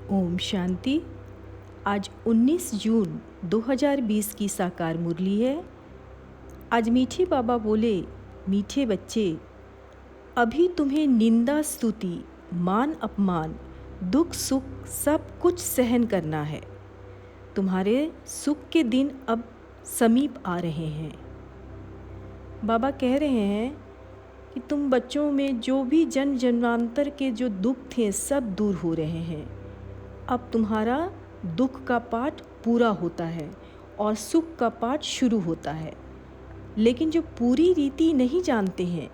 ओम शांति। आज 19 जून 2020 की साकार मुरली है। आज मीठे बाबा बोले, मीठे बच्चे, अभी तुम्हें निंदा स्तुति मान अपमान दुख सुख सब कुछ सहन करना है। तुम्हारे सुख के दिन अब समीप आ रहे हैं। बाबा कह रहे हैं कि तुम बच्चों में जो भी जन्म जन्मांतर के जो दुख थे सब दूर हो रहे हैं। अब तुम्हारा दुख का पाठ पूरा होता है और सुख का पाठ शुरू होता है। लेकिन जो पूरी रीति नहीं जानते हैं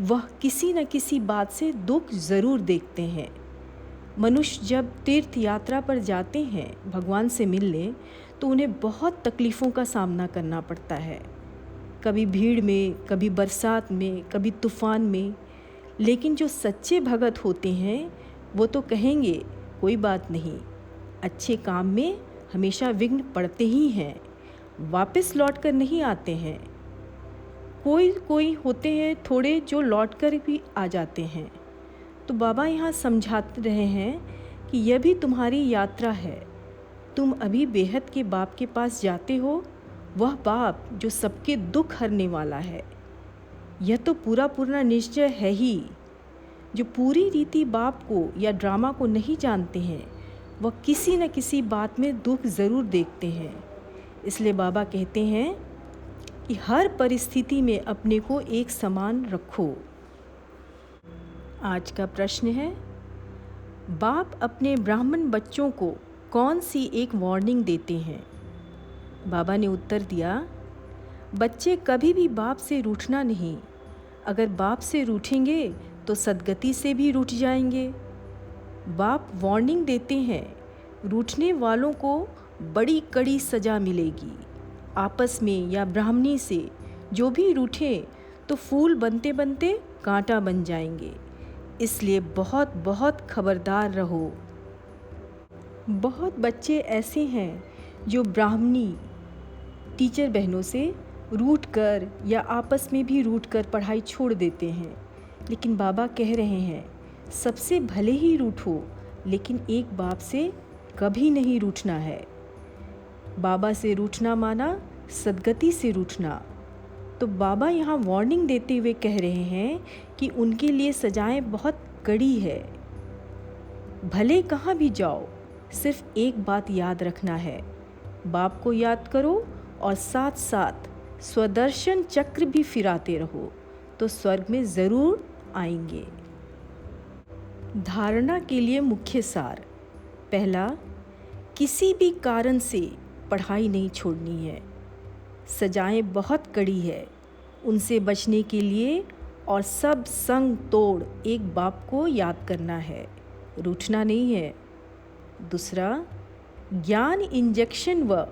वह किसी न किसी बात से दुख ज़रूर देखते हैं। मनुष्य जब तीर्थ यात्रा पर जाते हैं भगवान से मिलने, तो उन्हें बहुत तकलीफ़ों का सामना करना पड़ता है। कभी भीड़ में, कभी बरसात में, कभी तूफ़ान में। लेकिन जो सच्चे भगत होते हैं वो तो कहेंगे कोई बात नहीं, अच्छे काम में हमेशा विघ्न पड़ते ही हैं, वापस लौट कर नहीं आते हैं। कोई कोई होते हैं थोड़े जो लौट कर भी आ जाते हैं। तो बाबा यहाँ समझाते रहे हैं कि यह भी तुम्हारी यात्रा है। तुम अभी बेहद के बाप के पास जाते हो, वह बाप जो सबके दुख हरने वाला है। यह तो पूरा निश्चय है ही। जो पूरी रीति बाप को या ड्रामा को नहीं जानते हैं वह किसी न किसी बात में दुख ज़रूर देखते हैं। इसलिए बाबा कहते हैं कि हर परिस्थिति में अपने को एक समान रखो। आज का प्रश्न है, बाप अपने ब्राह्मण बच्चों को कौन सी एक वार्निंग देते हैं? बाबा ने उत्तर दिया, बच्चे कभी भी बाप से रूठना नहीं। अगर बाप से रूठेंगे तो सद्गति से भी रूठ जाएंगे। बाप वार्निंग देते हैं, रूठने वालों को बड़ी कड़ी सज़ा मिलेगी। आपस में या ब्राह्मणी से जो भी रूठे तो फूल बनते बनते कांटा बन जाएंगे। इसलिए बहुत बहुत खबरदार रहो। बहुत बच्चे ऐसे हैं जो ब्राह्मणी टीचर बहनों से रूठ कर या आपस में भी रूठ कर पढ़ाई छोड़ देते हैं। लेकिन बाबा कह रहे हैं, सबसे भले ही रूठो, लेकिन एक बाप से कभी नहीं रूठना है। बाबा से रूठना माना सद्गति से रूठना। तो बाबा यहाँ वार्निंग देते हुए कह रहे हैं कि उनके लिए सजाएं बहुत कड़ी है। भले कहाँ भी जाओ, सिर्फ एक बात याद रखना है, बाप को याद करो और साथ साथ स्वदर्शन चक्र भी फिराते रहो, तो स्वर्ग में ज़रूर आएंगे। धारणा के लिए मुख्य सार। पहला, किसी भी कारण से पढ़ाई नहीं छोड़नी है। सजाएं बहुत कड़ी है, उनसे बचने के लिए और सब संग तोड़ एक बाप को याद करना है, रूठना नहीं है। दूसरा, ज्ञान इंजेक्शन व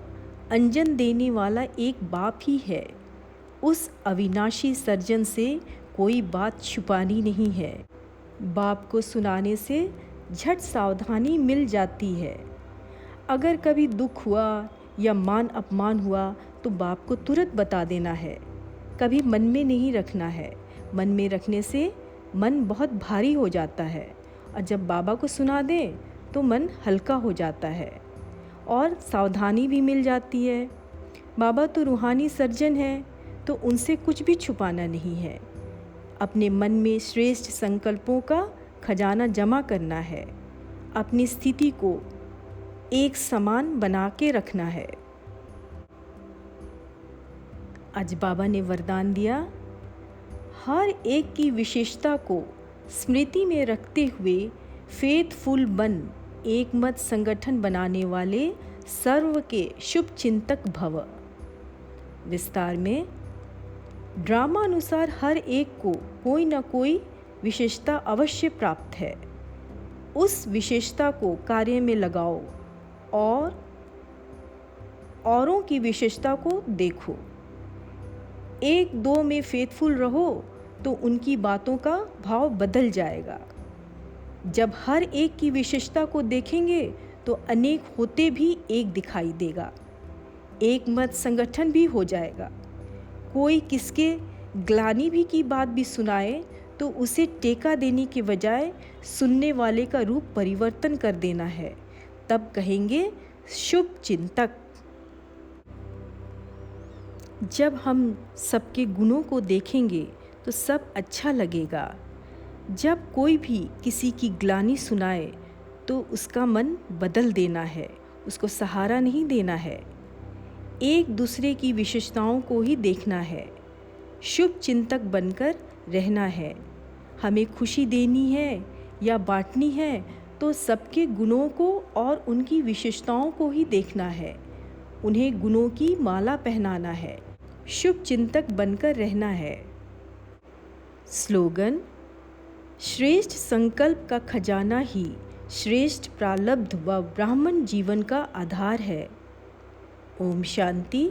अंजन देने वाला एक बाप ही है। उस अविनाशी सर्जन से कोई बात छुपानी नहीं है। बाप को सुनाने से झट सावधानी मिल जाती है। अगर कभी दुख हुआ या मान अपमान हुआ तो बाप को तुरंत बता देना है। कभी मन में नहीं रखना है। मन में रखने से मन बहुत भारी हो जाता है, और जब बाबा को सुना दें तो मन हल्का हो जाता है और सावधानी भी मिल जाती है। बाबा तो रूहानी सर्जन है, तो उनसे कुछ भी छुपाना नहीं है। अपने मन में श्रेष्ठ संकल्पों का खजाना जमा करना है। अपनी स्थिति को एक समान बना के रखना है। आज बाबा ने वरदान दिया, हर एक की विशेषता को स्मृति में रखते हुए फेथफुल बन एक मत संगठन बनाने वाले सर्व के शुभ चिंतक भव। विस्तार में, ड्रामा अनुसार हर एक को कोई न कोई विशेषता अवश्य प्राप्त है। उस विशेषता को कार्य में लगाओ और औरों की विशेषता को देखो। एक दो में फेथफुल रहो तो उनकी बातों का भाव बदल जाएगा। जब हर एक की विशेषता को देखेंगे तो अनेक होते भी एक दिखाई देगा। एक मत संगठन भी हो जाएगा। कोई किसके ग्लानि भी की बात भी सुनाए तो उसे टेका देने के बजाय सुनने वाले का रूप परिवर्तन कर देना है। तब कहेंगे शुभ चिंतक। जब हम सबके गुणों को देखेंगे तो सब अच्छा लगेगा। जब कोई भी किसी की ग्लानि सुनाए तो उसका मन बदल देना है, उसको सहारा नहीं देना है। एक दूसरे की विशेषताओं को ही देखना है, शुभ चिंतक बनकर रहना है। हमें खुशी देनी है या बांटनी है तो सबके गुणों को और उनकी विशेषताओं को ही देखना है, उन्हें गुणों की माला पहनाना है, शुभ चिंतक बनकर रहना है। स्लोगन: श्रेष्ठ संकल्प का खजाना ही श्रेष्ठ प्रारब्ध व ब्राह्मण जीवन का आधार है। ओम शांति।